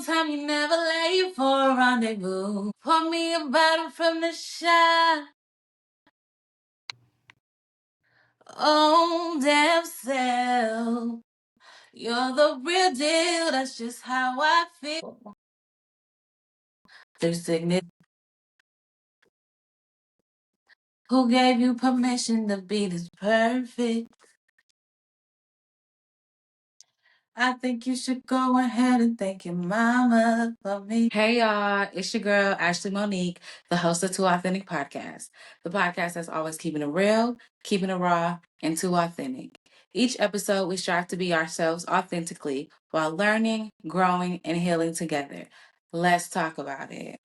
time you never late for a rendezvous. Pour me a bottle from the shop. Oh, damn self. You're the real deal. That's just how I feel. Through sickness. Who gave you permission to be this perfect? I think you should go ahead and thank your mama for me. Hey y'all, it's your girl Ashley Monique, the host of Too Authentic Podcast, the podcast that's always keeping it real, keeping it raw, and too authentic. Each episode, we strive to be ourselves authentically while learning, growing, and healing together. Let's talk about it.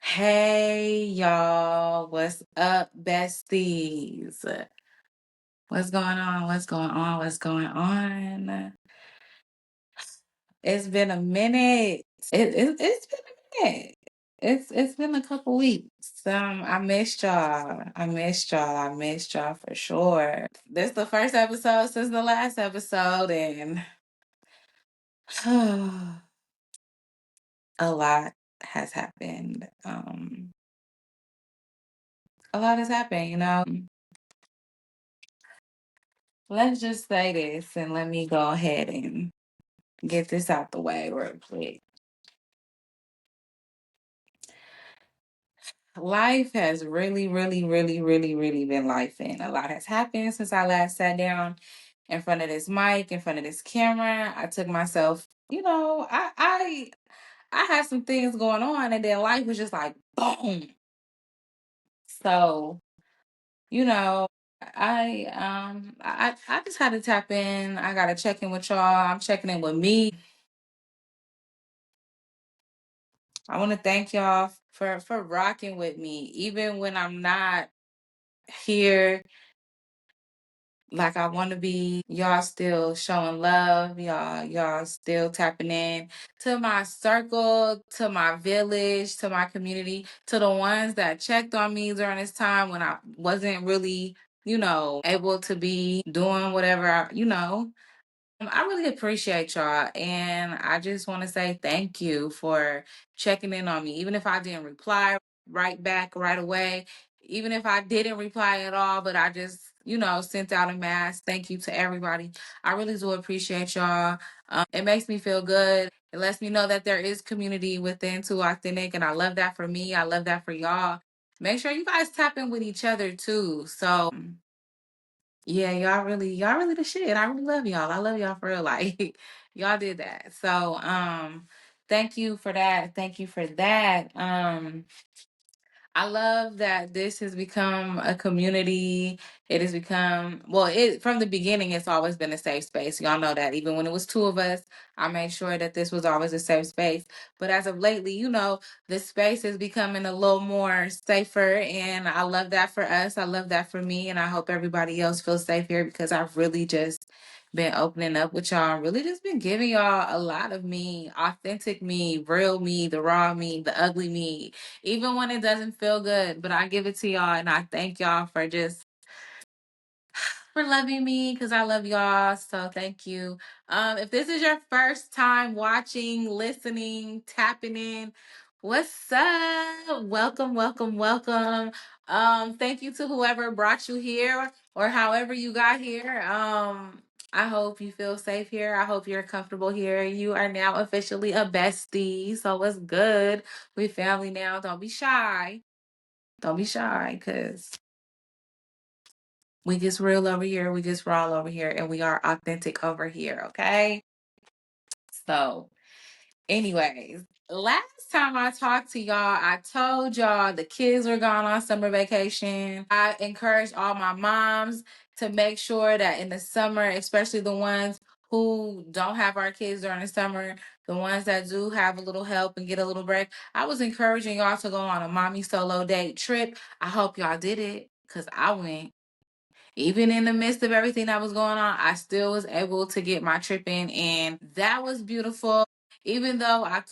Hey y'all, what's up, besties? What's going on? What's going on? What's going on? It's been a minute. It's been a minute. It's been a couple weeks. I missed y'all. I missed y'all. I missed y'all for sure. This is the first episode since the last episode, and a lot has happened. A lot has happened, Let's just say this, and let me go ahead and get this out the way real quick. Life has really, really, really, really, really been lifing. A lot has happened since I last sat down in front of this mic, in front of this camera. I took myself, I had some things going on, and then life was just like boom. So, you know, I just had to tap in. I gotta check in with y'all. I'm checking in with me. I want to thank y'all for rocking with me, even when I'm not here like I want to be. Y'all still showing love. Y'all still tapping in to my circle, to my village, to my community, to the ones that checked on me during this time when I wasn't really, able to be doing whatever I really appreciate y'all, and I just want to say thank you for checking in on me. Even if I didn't reply right back right away, even if I didn't reply at all, but I just, sent out a mass thank you to everybody. I really do appreciate y'all. It makes me feel good. It lets me know that there is community within Too Authentic, and I love that for me. I love that for y'all. Make sure you guys tap in with each other too. So, yeah, y'all really the shit. I really love y'all. I love y'all for real. Like y'all did that. So thank you for that. Thank you for that. I love that this has become a community. It has become, well, it from the beginning, it's always been a safe space. Y'all know that. Even when it was two of us, I made sure that this was always a safe space. But as of lately, the space is becoming a little more safer. And I love that for us. I love that for me. And I hope everybody else feels safe here because I've really just been opening up with y'all, really just been giving y'all a lot of me, authentic me, real me, the raw me, the ugly me, even when it doesn't feel good. But I give it to y'all, and I thank y'all for loving me because I love y'all. So thank you. If this is your first time watching, listening, tapping in, what's up? Welcome, welcome, welcome. Thank you to whoever brought you here or however you got here. I hope you feel safe here. I hope you're comfortable here. You are now officially a bestie. So what's good? We family now. Don't be shy. Don't be shy, because we just real over here. We just raw over here. And we are authentic over here. Okay. So, anyways, last time I talked to y'all, I told y'all the kids were gone on summer vacation. I encouraged all my moms to make sure that in the summer, especially the ones who don't have our kids during the summer, the ones that do have a little help and get a little break, I was encouraging y'all to go on a mommy solo date trip. I hope y'all did it because I went. even in the midst of everything that was going on, I still was able to get my trip in, and that was beautiful. Even though I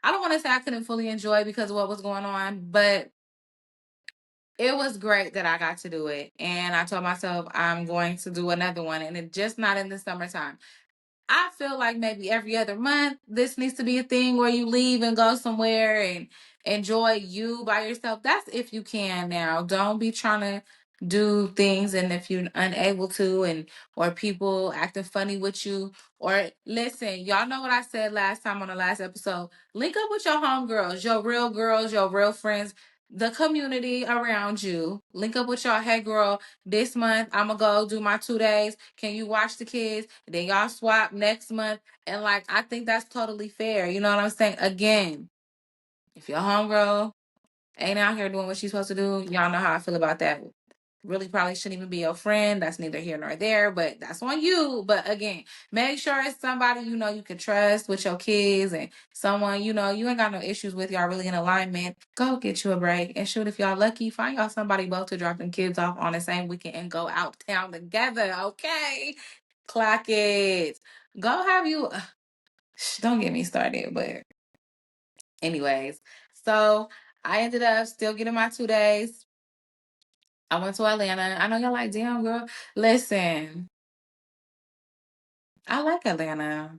don't want to say I couldn't fully enjoy because of what was going on, but it was great that I got to do it. And I told myself I'm going to do another one, and it just not in the summertime. I feel like maybe every other month, this needs to be a thing where you leave and go somewhere and enjoy you by yourself. That's if you can now. Don't be trying to do things and if you're unable to, and or people acting funny with you. Or listen, y'all know what I said last time on the last episode. Link up with your homegirls, your real girls, your real friends, the community around you. Link up with y'all. Hey girl, this month I'm gonna go do my 2 days. Can you watch the kids? Then y'all swap next month. And like, I think that's totally fair. You know what I'm saying? Again, if your homegirl ain't out here doing what she's supposed to do, y'all know how I feel about that. Really probably shouldn't even be your friend. That's neither here nor there, but that's on you. But again, make sure it's somebody you know you can trust with your kids, and someone you know you ain't got no issues with. Y'all really in alignment. Go get you a break. And shoot, if y'all lucky, find y'all somebody both to drop them kids off on the same weekend and go out town together. Okay? Clock it. Go have you. Don't get me started, but anyways. So I ended up still getting my 2 days. I went to Atlanta. I know y'all like, damn, girl. Listen, I like Atlanta.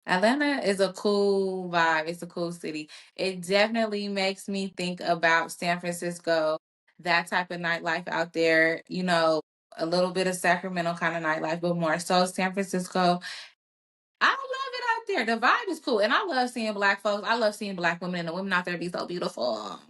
Atlanta is a cool vibe. It's a cool city. It definitely makes me think about San Francisco, that type of nightlife out there, you know, a little bit of Sacramento kind of nightlife, but more so San Francisco. I love it out there. The vibe is cool. And I love seeing black folks. I love seeing black women, and the women out there be so beautiful.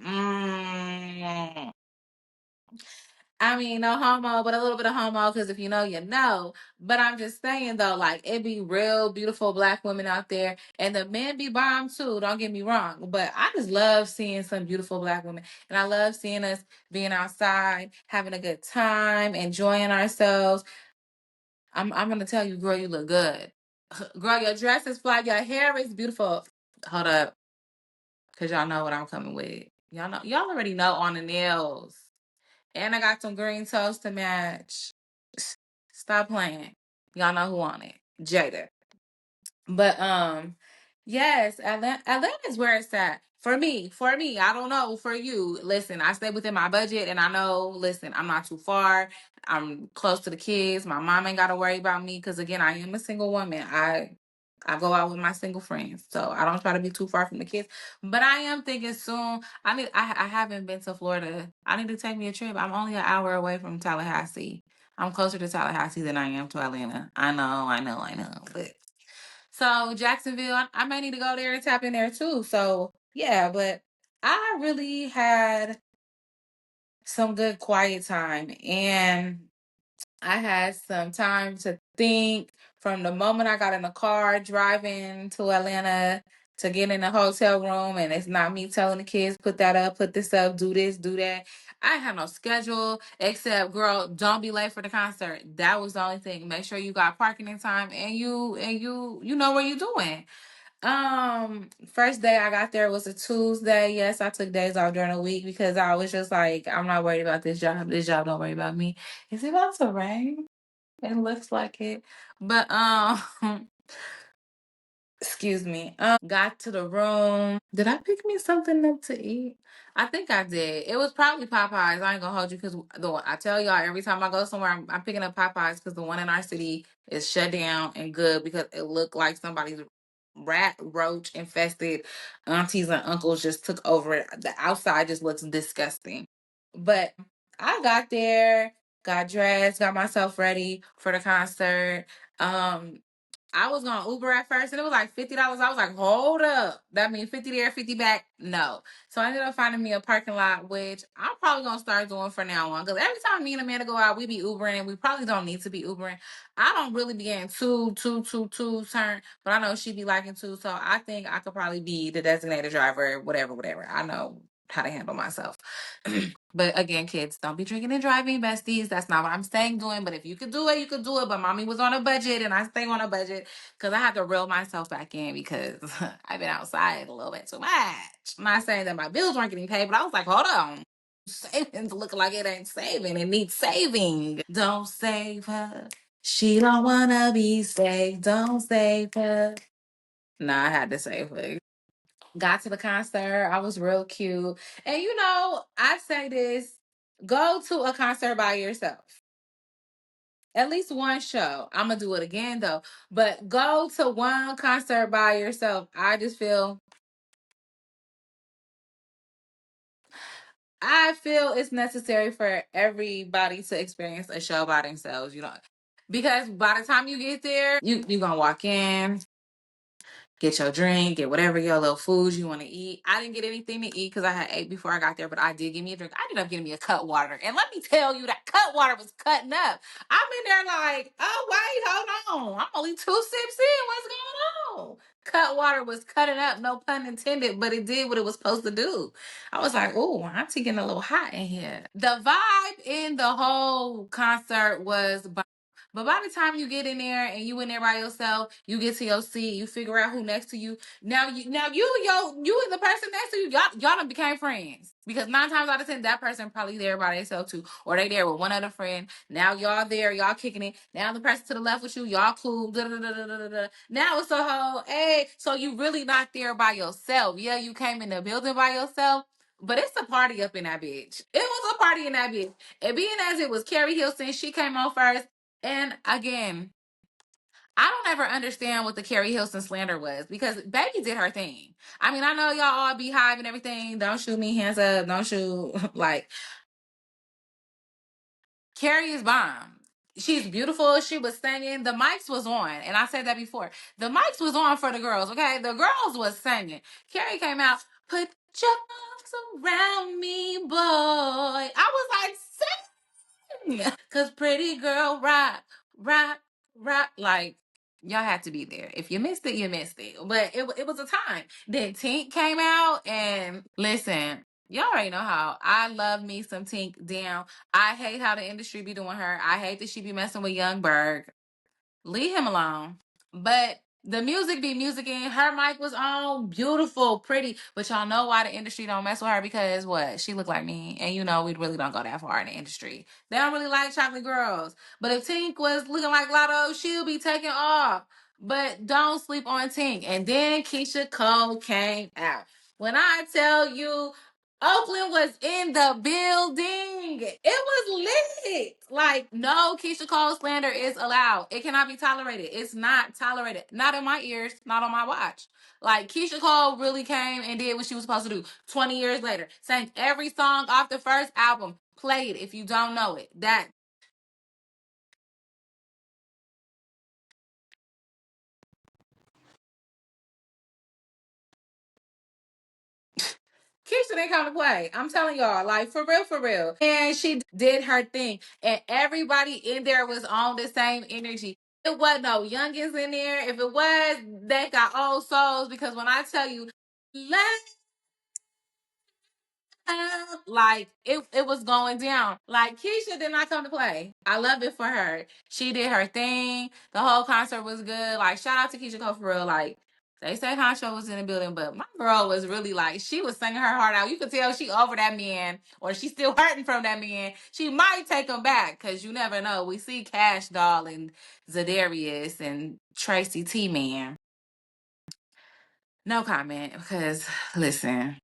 I mean, no homo, but a little bit of homo, because if you know, you know. But I'm just saying, though, like, it be real beautiful black women out there, and the men be bomb, too, don't get me wrong. But I just love seeing some beautiful black women, and I love seeing us being outside, having a good time, enjoying ourselves. I'm going to tell you, girl, you look good. Girl, your dress is fly, your hair is beautiful. Hold up, because y'all know what I'm coming with. Y'all already know on the nails. And I got some green toast to match. Stop playing. Y'all know who on it. Jada. But yes, Atlanta is where it's at. For me, I don't know for you. Listen, I stay within my budget, and I know, listen, I'm not too far. I'm close to the kids. My mom ain't gotta worry about me because again, I am a single woman. I go out with my single friends. So I don't try to be too far from the kids. But I am thinking soon. I haven't been to Florida. I need to take me a trip. I'm only an hour away from Tallahassee. I'm closer to Tallahassee than I am to Atlanta. I know. But so Jacksonville, I may need to go there and tap in there too. So yeah, but I really had some good quiet time, and I had some time to think from the moment I got in the car driving to Atlanta to get in the hotel room. And it's not me telling the kids, put that up, put this up, do this, do that. I have no schedule except, girl, don't be late for the concert. That was the only thing. Make sure you got parking in time, and you know what you're doing. First day I got there was a Tuesday. Yes, I took days off during the week because I was just like, I'm not worried about this job. This job don't worry about me. Is it about to rain? It looks like it. But excuse me. Got to the room. Did I pick me something up to eat? I think I did. It was probably Popeyes. I ain't gonna hold you because I tell y'all every time I go somewhere, I'm picking up Popeyes because the one in our city is shut down and good because it looked like somebody's rat roach infested aunties and uncles just took over it. The outside just looks disgusting. But I got there, got dressed, got myself ready for the concert. Um, I was gonna Uber at first, and it was like $50. I was like, hold up, that means 50 there, 50 back. No, so I ended up finding me a parking lot, which I'm probably gonna start doing for now on. Because every time me and Amanda go out, we be Ubering, and we probably don't need to be Ubering. I don't really be getting too turned, but I know she be liking to. So I think I could probably be the designated driver, whatever. I know how to handle myself. But again, kids, don't be drinking and driving, besties. That's not what I'm saying doing. But if you could do it, you could do it. But mommy was on a budget, and I stay on a budget because I have to reel myself back in because I've been outside a little bit too much. I'm not saying that my bills weren't getting paid, but I was like, hold on. Savings look like it ain't saving. It needs saving. Don't save her. She don't wanna be saved. Don't save her. Nah, I had to save her. Got to the concert. I was real cute. And I say this, go to a concert by yourself. At least one show. I'm gonna do it again though. But go to one concert by yourself. I feel it's necessary for everybody to experience a show by themselves, because by the time you get there, you gonna walk in, get your drink, get whatever your little foods you want to eat. I didn't get anything to eat because I had ate before I got there, but I did give me a drink. I ended up getting me a cut water. And let me tell you, that cut water was cutting up. I'm in there like, oh, wait, hold on. I'm only 2 sips in. What's going on? Cut water was cutting up, no pun intended, but it did what it was supposed to do. I was like, oh, I'm getting a little hot in here. The vibe in the whole concert was, but by the time you get in there and you in there by yourself, you get to your seat, you figure out who next to you. Now you and the person next to you, y'all done became friends. Because 9 times out of 10, that person probably there by themselves too. Or they there with one other friend. Now y'all there, y'all kicking it. Now the person to the left with you, y'all cool. Da, da, da, da, da, da. Now it's a whole, hey, so you really not there by yourself. Yeah, you came in the building by yourself. But it's a party up in that bitch. It was a party in that bitch. And being as it was Carrie Hilson, she came on first. And again, I don't ever understand what the Carrie Hilson slander was because Baby did her thing. I mean, I know y'all all be hive and everything. Don't shoot me, hands up. Don't shoot. Like, Carrie is bomb. She's beautiful. She was singing. The mics was on. And I said that before. The mics was on for the girls, okay? The girls was singing. Carrie came out, put your arms around me, boy. I was like, cause pretty girl rock, rock, rock. Like, y'all had to be there. If you missed it, you missed it. But it was a time. Then Tink came out and listen, y'all already know how I love me some Tink down. I hate how the industry be doing her. I hate that she be messing with Young Berg. Leave him alone. But the music be musicking. Her mic was on, beautiful, pretty. But y'all know why the industry don't mess with her, because what? She look like me. And we really don't go that far in the industry. They don't really like chocolate girls. But if Tink was looking like Lotto, she'll be taking off. But don't sleep on Tink. And then Keisha Cole came out. When I tell you, Oakland was in the building. It was lit. Like, no Keisha Cole slander is allowed. It cannot be tolerated. It's not tolerated. Not in my ears, not on my watch. Like, Keisha Cole really came and did what she was supposed to do 20 years later. Sang every song off the first album. Play it if you don't know it. That Keisha didn't come to play. I'm telling y'all, like, for real, for real. And she did her thing. And everybody in there was on the same energy. It wasn't no youngins in there. If it was, they got old souls. Because when I tell you, let's like it was going down. Like, Keisha did not come to play. I love it for her. She did her thing. The whole concert was good. Like, shout out to Keisha Cole for real. Like, they say Honcho was in the building, but my girl was really like, she was singing her heart out. You could tell she over that man, or she's still hurting from that man. She might take him back, because you never know. We see Cash Doll and Zadarius and Tracy T Man. No comment, because listen,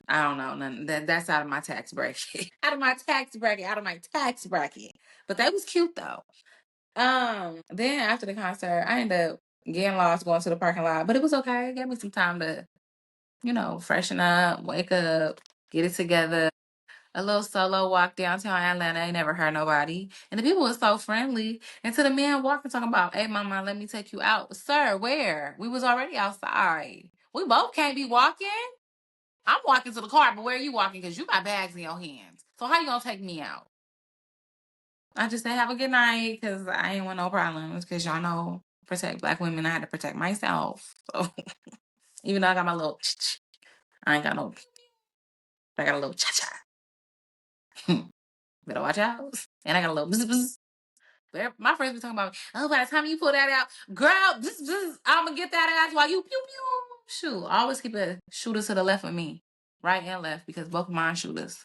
I don't know. That's out of my tax bracket. Out of my tax bracket. Out of my tax bracket. But that was cute though. Then after the concert, I ended up getting lost going to the parking lot. But it was okay. It gave me some time to, freshen up, wake up, get it together. A little solo walk downtown Atlanta. I ain't never heard nobody. And the people were so friendly. And to the man walking, talking about, hey, mama, let me take you out. Sir, where? We was already outside. We both can't be walking. I'm walking to the car, but where are you walking? Because you got bags in your hands. So how you gonna take me out? I just said have a good night, because I ain't want no problems. Because y'all know, protect Black women, I had to protect myself. So even though I got my little, I ain't got no. I got a little cha cha. Better watch out. And I got a little bzz, bzz. My friends be talking about, oh, by the time you pull that out, girl, I'm gonna get that ass while you pew pew. Shoot, always keep a shooter to the left of me. right and left, because both of mine shooters.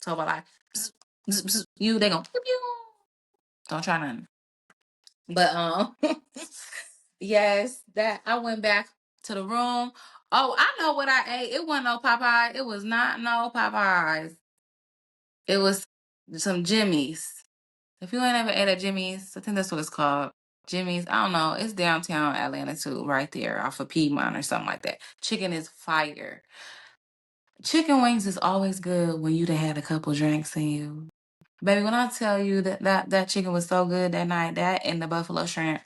So I like, bzz, bzz, bzz, you, they gon' pew, pew. Don't try nothing. But yes, that I went back to the room. Oh, I know what I ate. It wasn't no Popeye. It was not no Popeyes. It was some Jimmy's. If you ain't ever ate at Jimmy's, I think that's what it's called. Jimmy's. I don't know. It's downtown Atlanta too, right there off of Piedmont or something like that. Chicken is fire. Chicken wings is always good when you done had a couple drinks in you. Baby, when I tell you that chicken was so good that night, that and the buffalo shrimp.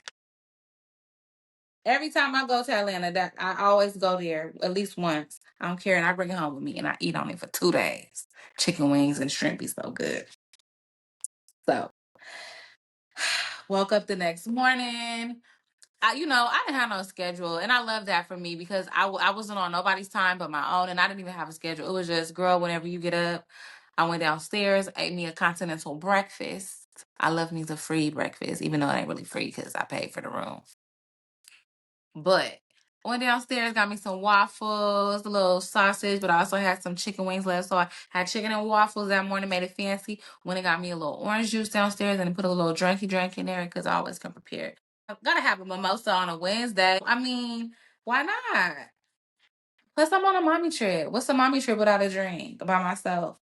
Every time I go to Atlanta, that I always go there at least once. I don't care, and I bring it home with me, and I eat on it for 2 days. Chicken wings and shrimp be so good. So, woke up the next morning. I didn't have no schedule, and I love that for me because I wasn't on nobody's time but my own, and I didn't even have a schedule. It was just, girl, whenever you get up. I went downstairs, ate me a continental breakfast. I love me the free breakfast, even though it ain't really free because I paid for the room. But I went downstairs, got me some waffles, a little sausage, but I also had some chicken wings left. So I had chicken and waffles that morning, made it fancy. Went and got me a little orange juice downstairs and put a little drinky drink in there because I always come prepared. I've got to have a mimosa on a Wednesday. I mean, why not? Plus, I'm on a mommy trip. What's a mommy trip without a drink by myself?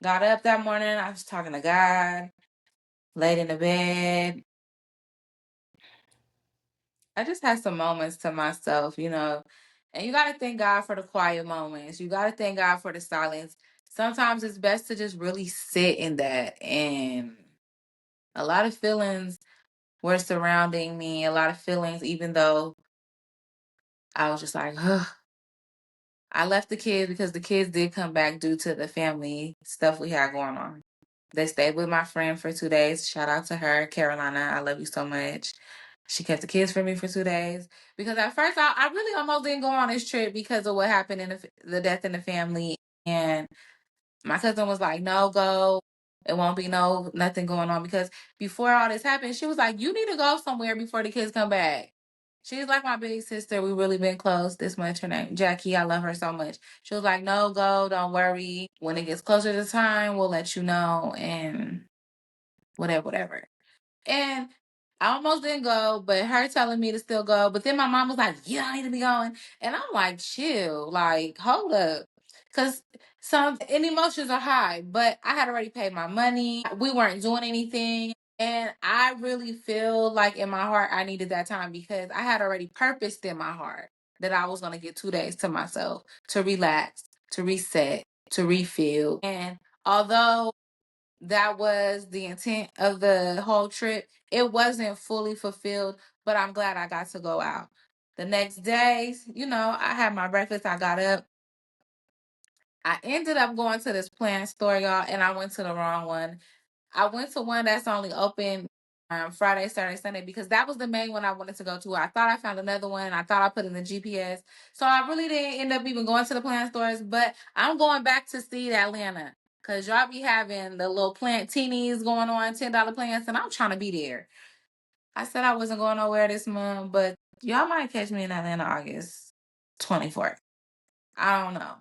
Got up that morning. I was talking to God, laid in the bed. I just had some moments to myself, and you got to thank God for the quiet moments. You got to thank God for the silence. Sometimes it's best to just really sit in that. And a lot of feelings were surrounding me, a lot of feelings, even though I was just like, ugh. I left the kids because the kids did come back due to the family stuff we had going on. They stayed with my friend for 2 days. Shout out to her, Carolina. I love you so much. She kept the kids for me for 2 days because at first I really almost didn't go on this trip because of what happened in the death in the family. And my cousin was like, "No, go. It won't be nothing going on." Because before all this happened, she was like, "You need to go somewhere before the kids come back." She's like my big sister. We really been close this much. Her name Jackie. I love her so much. She was like, "No, go. Don't worry. When it gets closer to time, we'll let you know." And whatever. And I almost didn't go, but her telling me to still go. But then my mom was like, "You don't need to be going." And I'm like, chill, like, hold up. Because some and emotions are high, but I had already paid my money. We weren't doing anything. And I really feel like in my heart, I needed that time because I had already purposed in my heart that I was going to get 2 days to myself to relax, to reset, to refill. And although that was the intent of the whole trip, it wasn't fully fulfilled, but I'm glad I got to go out. The next day, I had my breakfast. I got up. I ended up going to this plant store, y'all, and I went to the wrong one. I went to one that's only open Friday, Saturday, Sunday because that was the main one I wanted to go to. I thought I found another one. I thought I put in the GPS. So I really didn't end up even going to the plant stores, but I'm going back to see Atlanta because y'all be having the little plant teenies going on, $10 plants, and I'm trying to be there. I said I wasn't going nowhere this month, but y'all might catch me in Atlanta August 24th. I don't know.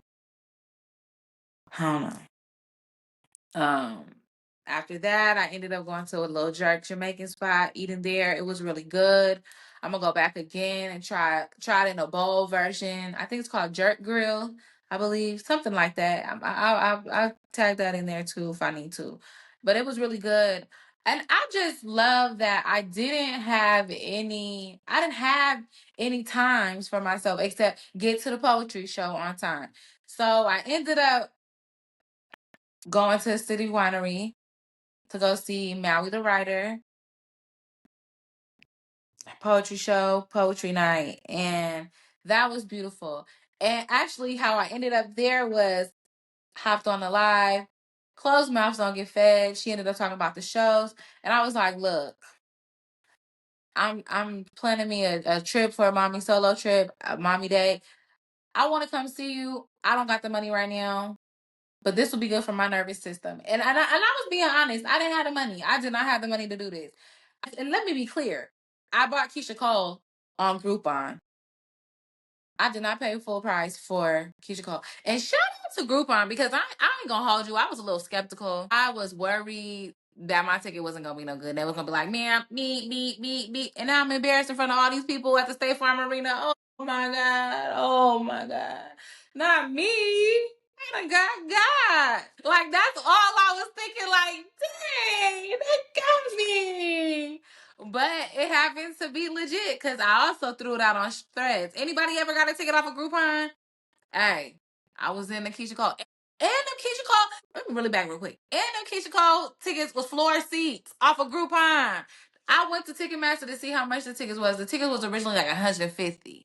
I don't know. Um, After that, I ended up going to a little jerk Jamaican spot, eating there. It was really good. I'm gonna go back again and try it in a bowl version. I think it's called Jerk Grill, I believe, something like that. I tag that in there too if I need to. But it was really good, and I just love that I didn't have any times for myself except get to the poetry show on time. So I ended up going to the City Winery to go see Maui the Writer, poetry show, poetry night, and that was beautiful. And actually, how I ended up there was hopped on the live. Closed mouths don't get fed. She ended up talking about the shows, and I was like, "Look, I'm planning me a trip for a mommy solo trip, a mommy day. I want to come see you. I don't got the money right now, but this will be good for my nervous system." And I was being honest. I didn't have the money. I did not have the money to do this. And let me be clear. I bought Keisha Cole on Groupon. I did not pay full price for Keisha Cole. And shout out to Groupon because I ain't gonna hold you. I was a little skeptical. I was worried that my ticket wasn't gonna be no good. They was gonna be like, man, me. And now I'm embarrassed in front of all these people at the State Farm Arena. Oh my God. Oh my God. Not me. I done got. Like, that's all I was thinking. Like, dang, they got me. But it happened to be legit because I also threw it out on Threads. Anybody ever got a ticket off of Groupon? Hey, I was in the Keisha Cole. And the Keisha Cole, let me really back real quick. And the Keisha Cole tickets was floor seats off of Groupon. I went to Ticketmaster to see how much the tickets was. The ticket was originally like $150.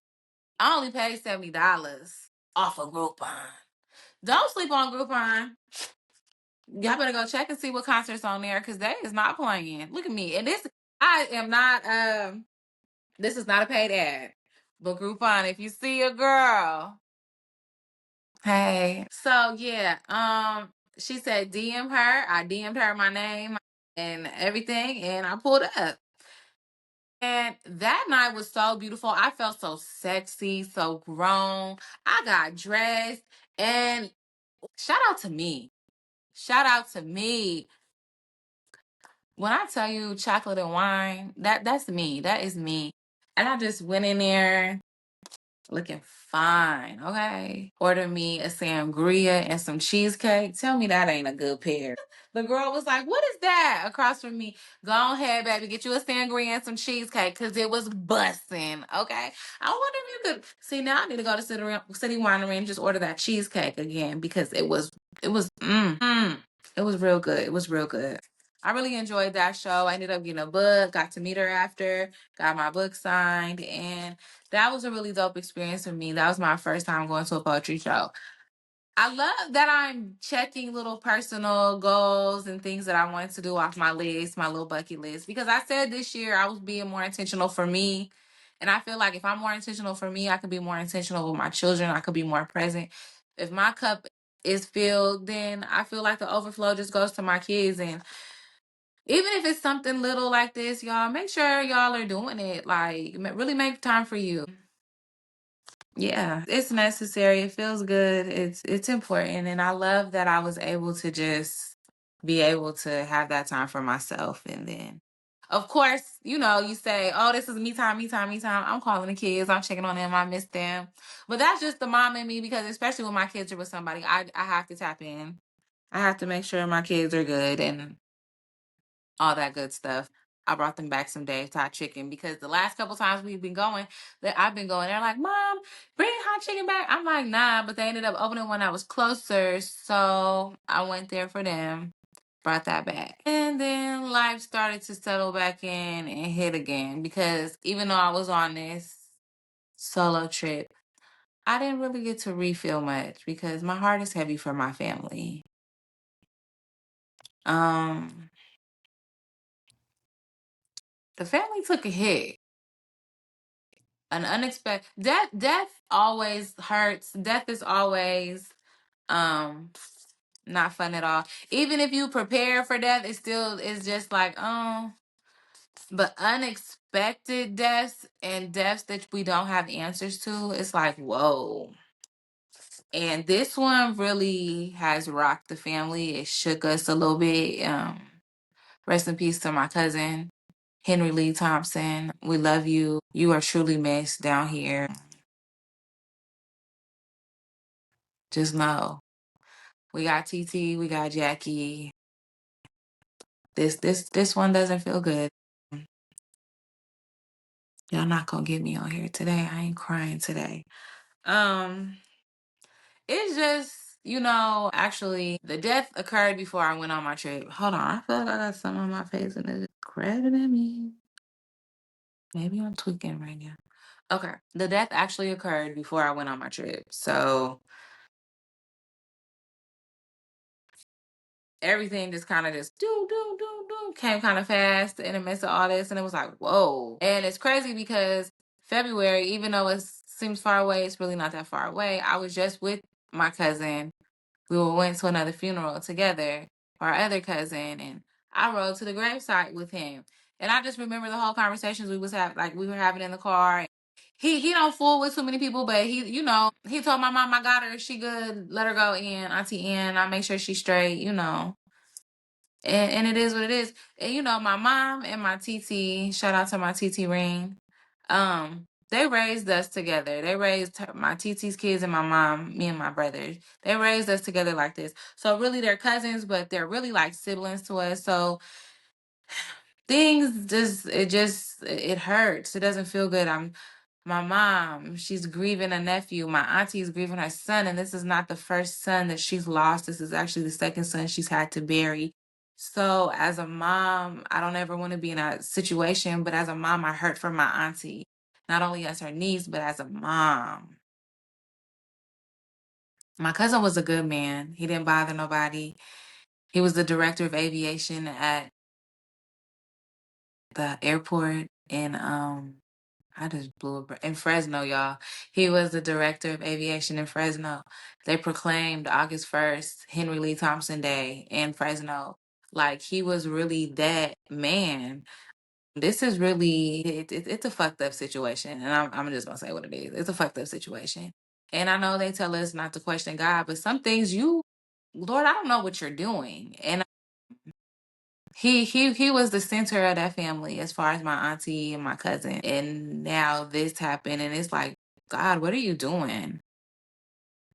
I only paid $70 off of Groupon. Don't sleep on Groupon. Y'all better go check and see what concerts on there because they is not playing. Look at me. And I am not this is not a paid ad. But Groupon, if you see a girl, hey. So yeah, she said DM her. I DM'd her my name and everything, and I pulled up. And that night was so beautiful. I felt so sexy, so grown. I got dressed, and shout out to me. Shout out to me. When I tell you chocolate and wine, that's me. That is me. And I just went in there looking fine, okay? Order me a sangria and some cheesecake. Tell me that ain't a good pair. The girl was like, what is that? Across from me. Go ahead, baby. Get you a sangria and some cheesecake because it was busting, okay? I wonder if you could... See, now I need to go to City Winery and just order that cheesecake again because it was... It was real good. It was real good. I really enjoyed that show. I ended up getting a book, got to meet her after, got my book signed, and that was a really dope experience for me. That was my first time going to a poetry show. I love that I'm checking little personal goals and things that I wanted to do off my list, my little bucket list, because I said this year I was being more intentional for me. And I feel like if I'm more intentional for me, I could be more intentional with my children. I could be more present. If my cup is filled, then I feel like the overflow just goes to my kids. And even if it's something little like this, y'all, make sure y'all are doing it. Like, really make time for you. Yeah, it's necessary. It feels good. It's important. And I love that I was able to just be able to have that time for myself. And then, of course, you say, oh, this is me time, me time, me time. I'm calling the kids. I'm checking on them. I miss them. But that's just the mom in me because especially when my kids are with somebody, I have to tap in. I have to make sure my kids are good and all that good stuff. I brought them back some Dave Todd chicken because the last couple times we've been going, that I've been going, they're like, Mom, bring hot chicken back. I'm like, nah, but they ended up opening one that was closer. So I went there for them, brought that back. And then life started to settle back in and hit again because even though I was on this solo trip, I didn't really get to refill much because my heart is heavy for my family. The family took a hit. An unexpected death always hurts. Death is always not fun at all. Even if you prepare for death, it still is just like, oh. But unexpected deaths and deaths that we don't have answers to, it's like, whoa. And this one really has rocked the family. It shook us a little bit. Rest in peace to my cousin, Henry Lee Thompson. We love you. You are truly missed down here. Just know. We got TT, we got Jackie. This one doesn't feel good. Y'all not gonna get me on here today. I ain't crying today. It's just, actually the death occurred before I went on my trip. Hold on, I feel like I got something on my face and it's grabbing at me. Maybe I'm tweaking right now. Okay. The death actually occurred before I went on my trip. So everything just kind of just came kind of fast in the midst of all this, and it was like, whoa. And it's crazy because February, even though it seems far away, it's really not that far away. I was just with my cousin. We went to another funeral together for our other cousin, and I rode to the gravesite with him. And I just remember the whole conversations we were having in the car. he don't fool with too many people, but he told my mom, I got her, she good, let her go in, Auntie Ann, I make sure she's straight, and it is what it is. And my mom and my TT, shout out to my TT Ring, they raised us together. They raised my TT's kids and my mom, me and my brothers. They raised us together like this. So really, they're cousins, but they're really like siblings to us. So things it hurts. It doesn't feel good. My mom, she's grieving a nephew. My auntie is grieving her son, and this is not the first son that she's lost. This is actually the second son she's had to bury. So as a mom, I don't ever want to be in a situation, but as a mom, I hurt for my auntie, not only as her niece, but as a mom. My cousin was a good man. He didn't bother nobody. He was the director of aviation at the airport in I just blew up in Fresno, y'all. He was the director of aviation in Fresno. They proclaimed August 1st Henry Lee Thompson Day in Fresno. Like, he was really that man. This is really it's a fucked up situation, and I'm just gonna say what it is. It's a fucked up situation, and I know they tell us not to question God, but some things Lord, I don't know what you're doing, and he was the center of that family as far as my auntie and my cousin. And now this happened, and it's like, God, what are you doing?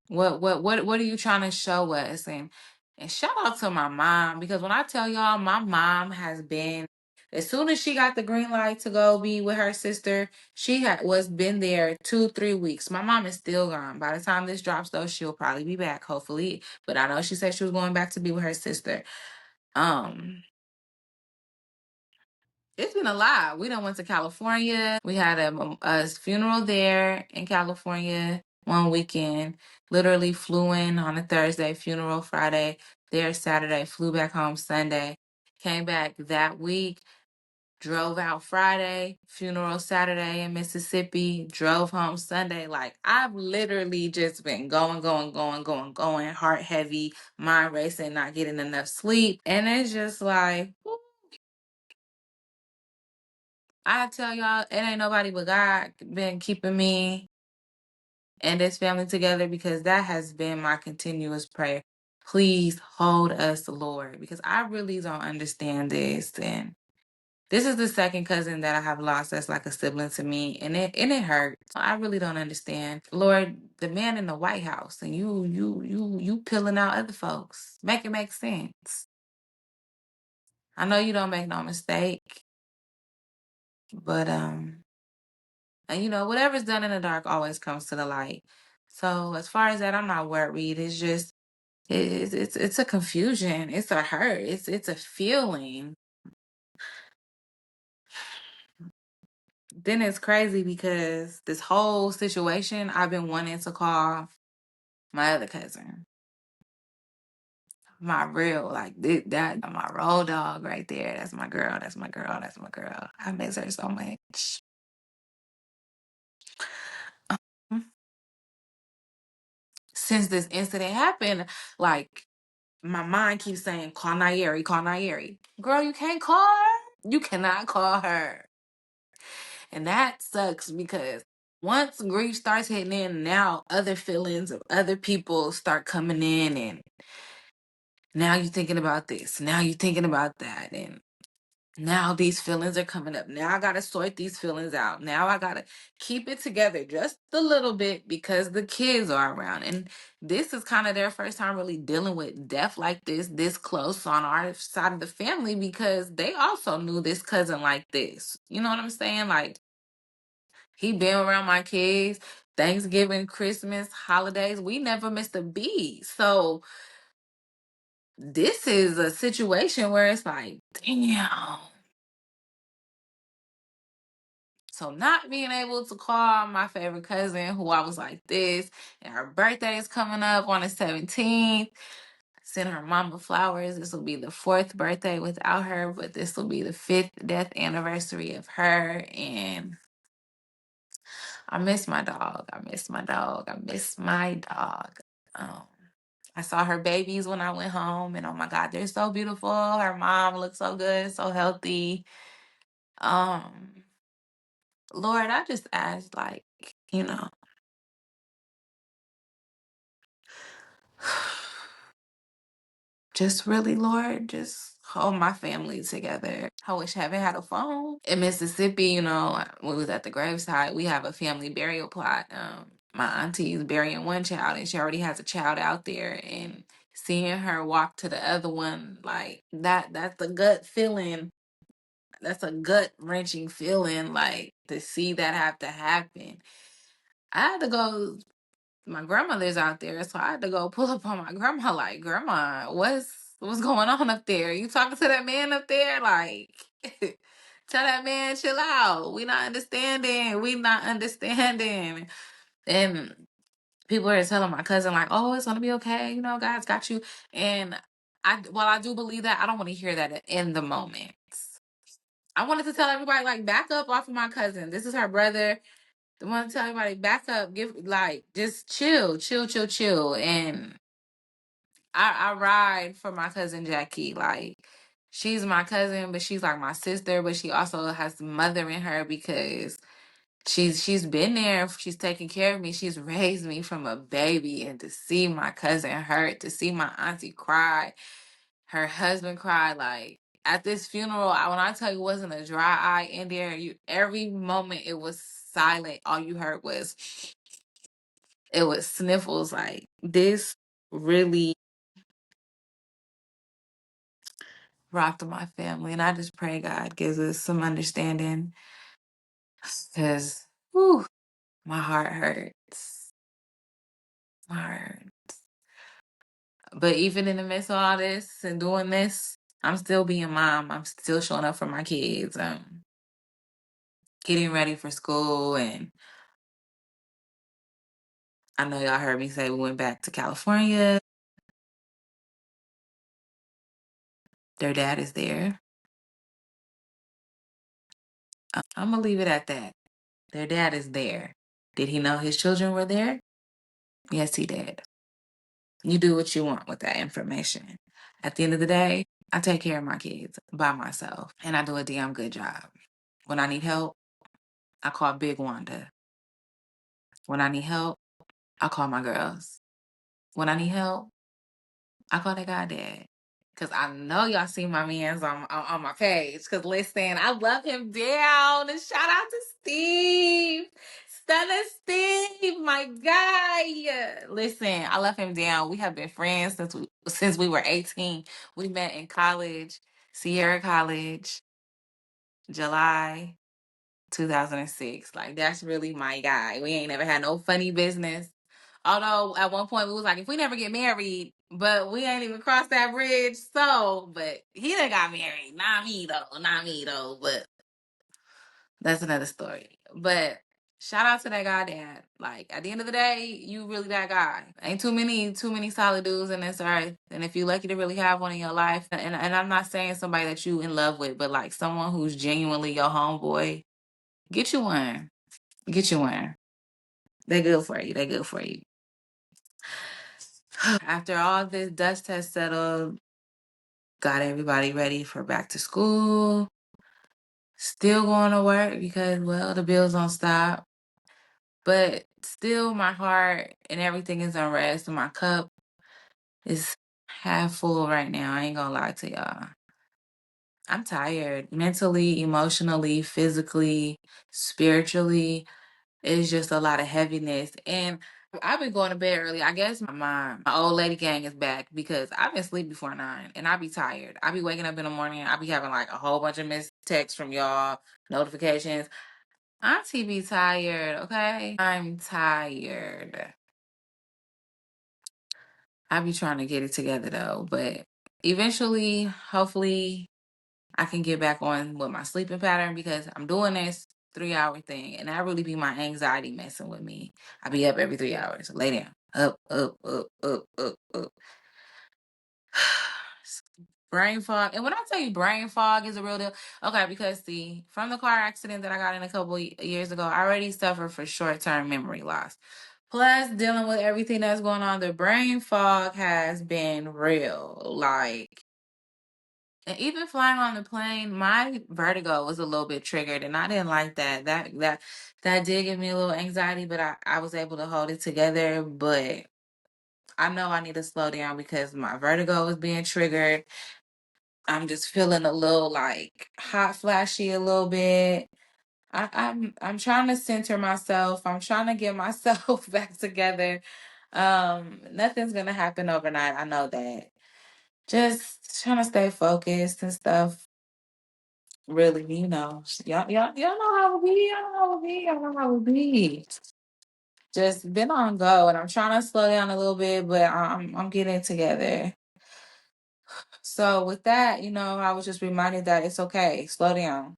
What are you trying to show us? And shout out to my mom, because when I tell y'all, my mom has been, as soon as she got the green light to go be with her sister, she was been there 2-3 weeks. My mom is still gone. By the time this drops though, she'll probably be back, hopefully. But I know she said she was going back to be with her sister. It's been a lot. We done went to California. We had a funeral there in California one weekend. Literally flew in on a Thursday, funeral Friday, there Saturday, flew back home Sunday, came back that week, drove out Friday, funeral Saturday in Mississippi, drove home Sunday. Like, I've literally just been going, heart heavy, mind racing, not getting enough sleep. And it's just like, I tell y'all, it ain't nobody but God been keeping me and this family together, because that has been my continuous prayer. Please hold us, Lord, because I really don't understand this. And this is the second cousin that I have lost that's like a sibling to me, and it hurts. I really don't understand. Lord, the man in the White House, and you peeling out other folks. Make it make sense. I know you don't make no mistake, but and whatever's done in the dark always comes to the light. So as far as that, I'm not worried. It's just it's a confusion. It's a hurt. It's a feeling. Then it's crazy because this whole situation, I've been wanting to call my other cousin, my real, like, that my road dog right there. That's my girl. That's my girl. That's my girl. I miss her so much. Since this incident happened, like, my mind keeps saying, call Nayeri, call Nayeri. Girl, you can't call her. You cannot call her. And that sucks, because once grief starts hitting in, now other feelings of other people start coming in, and now you're thinking about this. Now you're thinking about that. And now these feelings are coming up. Now I got to sort these feelings out. Now I got to keep it together just a little bit because the kids are around. And this is kind of their first time really dealing with death like this close on our side of the family, because they also knew this cousin like this. You know what I'm saying? Like, he been around my kids, Thanksgiving, Christmas, holidays. We never missed a beat. So this is a situation where it's like, damn. So not being able to call my favorite cousin, who I was like this, and her birthday is coming up on the 17th, send her mama flowers. This will be the 4th birthday without her, but this will be the 5th death anniversary of her. And I miss my dog. I miss my dog. I miss my dog. Um, I saw her babies when I went home, and oh my God, they're so beautiful. Her mom looks so good, so healthy. Um, Lord, I just ask, like, you know, just really, Lord, just hold my family together. I wish heaven had a phone. In Mississippi, when we was at the graveside, we have a family burial plot. My auntie is burying one child and she already has a child out there, and seeing her walk to the other one, like that's a gut feeling. That's a gut wrenching feeling, like to see that have to happen. I had to go. My grandmother's out there, so I had to go pull up on my grandma, like, Grandma, what's going on up there? You talking to that man up there? Like, tell that man chill out. We not understanding. And people are telling my cousin, like, oh, it's gonna be okay, God's got you. And while I do believe that, I don't want to hear that in the moment. I wanted to tell everybody, like, back up off of my cousin. This is her brother. I want to tell everybody, back up, just chill, chill, chill, chill. And I ride for my cousin Jackie. Like, she's my cousin, but she's like my sister, but she also has mother in her because she's been there. She's taken care of me. She's raised me from a baby, and to see my cousin hurt, to see my auntie cry, her husband cried, like, at this funeral, when I tell you, it wasn't a dry eye in there. Every moment it was silent. All you heard was sniffles. Like, this really rocked my family, and I just pray God gives us some understanding, because, my heart hurts. My heart. But even in the midst of all this and doing this, I'm still being mom. I'm still showing up for my kids. Getting ready for school, and I know y'all heard me say we went back to California. Their dad is there. I'm going to leave it at that. Their dad is there. Did he know his children were there? Yes, he did. You do what you want with that information. At the end of the day, I take care of my kids by myself, and I do a damn good job. When I need help, I call Big Wanda. When I need help, I call my girls. When I need help, I call that goddad. Cause I know y'all see my man's on my page. Cause listen, I love him down. And shout out to Steve. Stella Steve, my guy. Listen, I love him down. We have been friends since we were 18. We met in college, Sierra College, July 2006. Like, that's really my guy. We ain't never had no funny business. Although at one point we was like, if we never get married, but we ain't even crossed that bridge. So, but he done got married. Not me though. But that's another story. But shout out to that guy, Dad. Like, at the end of the day, you really that guy. Ain't too many solid dudes in this earth. And if you're lucky to really have one in your life, and I'm not saying somebody that you in love with, but like someone who's genuinely your homeboy, get you one. Get you one. They good for you. They good for you. After all this dust has settled, got everybody ready for back to school. Still going to work because, well, the bills don't stop. But still, my heart and everything is unrest. And my cup is half full right now. I ain't gonna lie to y'all. I'm tired mentally, emotionally, physically, spiritually. It's just a lot of heaviness. And I've been going to bed early. I guess my old lady gang is back because I've been asleep before 9 and I be tired. I be waking up in the morning. I be having like a whole bunch of missed texts from y'all, notifications. Auntie be tired, okay? I'm tired. I be trying to get it together though, but eventually, hopefully, I can get back on with my sleeping pattern because I'm doing this 3 hour thing, and that really be my anxiety messing with me. I be up every 3 hours. Lay down. Up, up, up, up, up, up. Brain fog. And when I tell you brain fog is a real deal, okay, because see, from the car accident that I got in a couple years ago, I already suffered for short-term memory loss. Plus, dealing with everything that's going on, the brain fog has been real. Like, And even flying on the plane, my vertigo was a little bit triggered, and I didn't like that. That did give me a little anxiety, but I was able to hold it together. But I know I need to slow down because my vertigo was being triggered. I'm just feeling a little like hot flashy a little bit. I'm trying to center myself. I'm trying to get myself back together. Nothing's gonna happen overnight. I know that. Just trying to stay focused and stuff. Really, y'all know how it be. Y'all know how it be. Y'all know how it be. Just been on go, and I'm trying to slow down a little bit, but I'm getting it together. So with that, I was just reminded that it's okay. Slow down.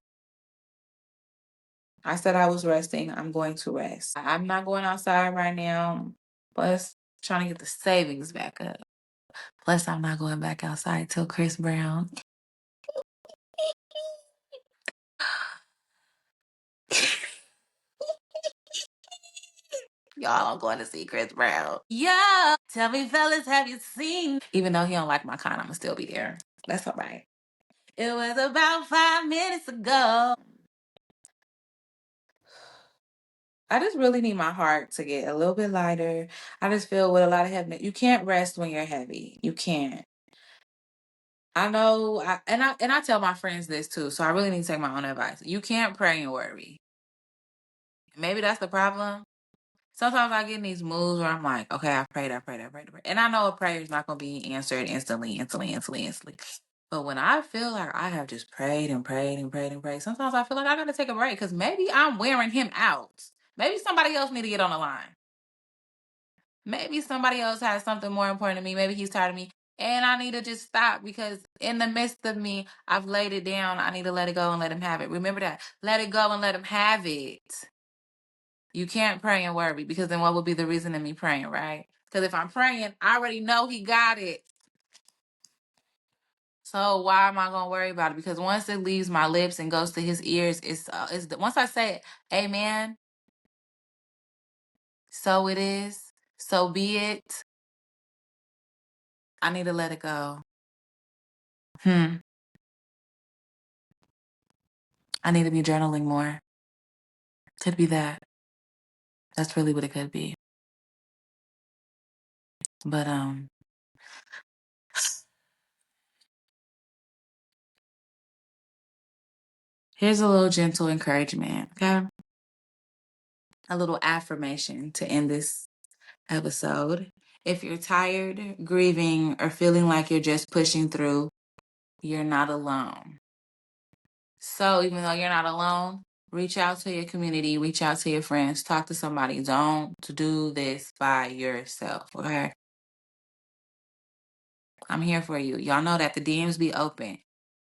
I said I was resting. I'm going to rest. I'm not going outside right now. Plus, trying to get the savings back up. Plus, I'm not going back outside till Chris Brown. Y'all, I'm going to see Chris Brown. Yo, tell me, fellas, have you seen? Even though he don't like my kind, I'ma still be there. That's all right. It was about 5 minutes ago. I just really need my heart to get a little bit lighter. I just feel with a lot of heaviness. You can't rest when you're heavy. You can't. I know, and I tell my friends this too, so I really need to take my own advice. You can't pray and worry. Maybe that's the problem. Sometimes I get in these moods where I'm like, okay, I prayed. And I know a prayer is not going to be answered instantly. But when I feel like I have just prayed and prayed and prayed and prayed, sometimes I feel like I got to take a break because maybe I'm wearing him out. Maybe somebody else need to get on the line. Maybe somebody else has something more important to me. Maybe he's tired of me. And I need to just stop because in the midst of me, I've laid it down. I need to let it go and let him have it. Remember that. Let it go and let him have it. You can't pray and worry because then what would be the reason of me praying, right? Because if I'm praying, I already know he got it. So why am I gonna worry about it? Because once it leaves my lips and goes to his ears, once I say amen, so it is, so be it. I need to let it go. I need to be journaling more. Could be that. That's really what it could be. But here's a little gentle encouragement, okay? A little affirmation to end this episode. If you're tired, grieving, or feeling like you're just pushing through, you're not alone. So even though you're not alone, reach out to your community, reach out to your friends, talk to somebody. Don't do this by yourself, okay? I'm here for you. Y'all know that the DMs be open.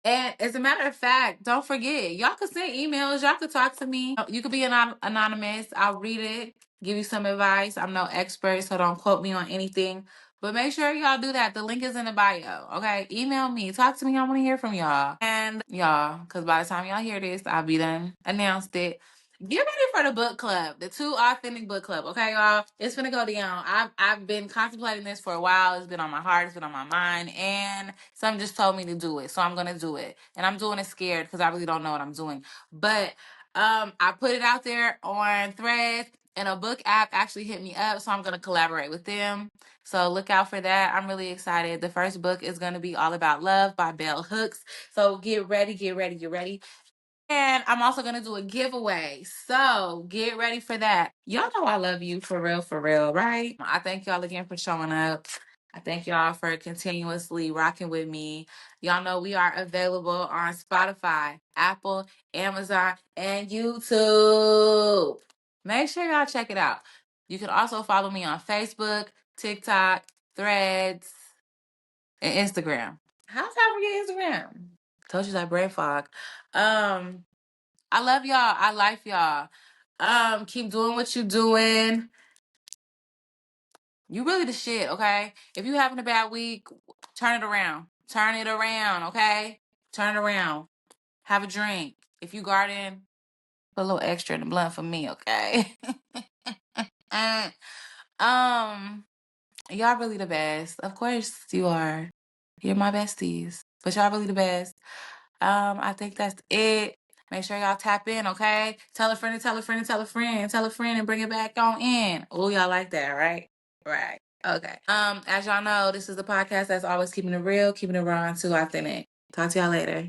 And as a matter of fact, don't forget, y'all could send emails. Y'all could talk to me. You could be anonymous. I'll read it, give you some advice. I'm no expert, so don't quote me on anything. But make sure y'all do that. The link is in the bio, okay? Email me. Talk to me. I want to hear from y'all. And y'all, because by the time y'all hear this, I'll be done announced it. Get ready for the book club, the Too Authentic Book Club, okay, y'all? It's gonna go down. I've been contemplating this for a while. It's been on my heart. It's been on my mind, and some just told me to do it, so I'm gonna do it. And I'm doing it scared because I really don't know what I'm doing. But I put it out there on Threads, and a book app actually hit me up, so I'm gonna collaborate with them. So look out for that. I'm really excited. The first book is gonna be All About Love by Bell Hooks. So get ready. And I'm also going to do a giveaway. So get ready for that. Y'all know I love you for real, right? I thank y'all again for showing up. I thank y'all for continuously rocking with me. Y'all know we are available on Spotify, Apple, Amazon, and YouTube. Make sure y'all check it out. You can also follow me on Facebook, TikTok, Threads, and Instagram. How's I forget Instagram? Told you that brain fog. I love y'all. I like y'all. Keep doing what you doing. You really the shit, okay? If you having a bad week, turn it around. Turn it around, okay? Turn it around. Have a drink. If you garden, put a little extra in the blunt for me, okay? Y'all really the best. Of course you are. You're my besties. But y'all really the best. I think that's it. Make sure y'all tap in, okay? Tell a friend and tell a friend and tell a friend. Tell a friend and bring it back on in. Oh, y'all like that, right? Right. Okay. As y'all know, this is the podcast that's always keeping it real, keeping it raw, and too authentic. Talk to y'all later.